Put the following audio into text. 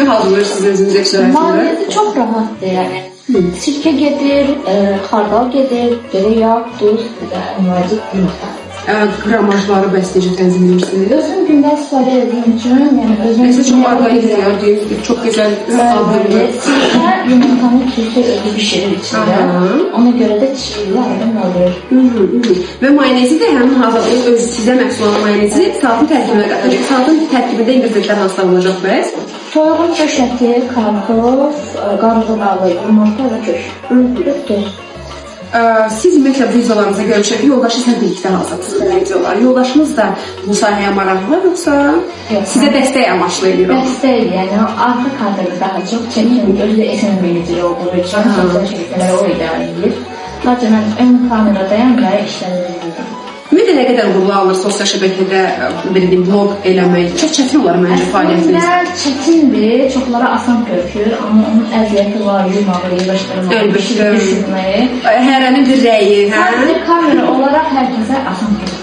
necə hazırlayırsınız özünüz ev şəraitində? Maliyeti çox rahatdır yəni. Sirkə gedir, xardal gedir, belə yağ, duz, müvaciq yumurta. Qramajları bəs necə tənzimləyirsiniz? Özüm gündə istifadə edəcəm üçün, yəni özüm... Nəsə çox arqayız deyir, çox gözəl sağlıqlı. Sirkə yumurtanın tüzü özü bişirir içində. Ona görə də çiğli aydın olur. Və mayonezi də həmin hazırlayıb öz sizə məhsul olan mayonezi saatın tərkibinə qatacaq. Saatın tərkibində ingirdiklər hansılar olacaq bəs? Soyğun köşəti, kartof, qarğıdalı, yumurta və köş. Siz ümumiyyətlə videolarınıza görmüşək, yoldaşı sən birlikdə hazırlısınız videolar. Yoldaşınız da bu sahəyə maraqlı yoxsa sizə dəstək amaçlı edir o? Dəstək, yəni arxa kadrda daha çox çəkim, özü esən verici olduğu üçün sosial şəbəkələri o idarə edir. Lakin mən ön kameradayam və işləndirirəm. Ümumiyyətlə nə qədər uğurlu alır sosial şəbəkədə vlog eləmək? Çox çətin olar məncə fəaliyyətiniz. Əslində çətindir, çoxlara asan görükür, amma onun əziyyəti var, yumağı, yığışdırmağı, düşürməyi. Hərənin bir rəyi, hə? Sadəcə kamera olaraq hər kəsə asan görükür.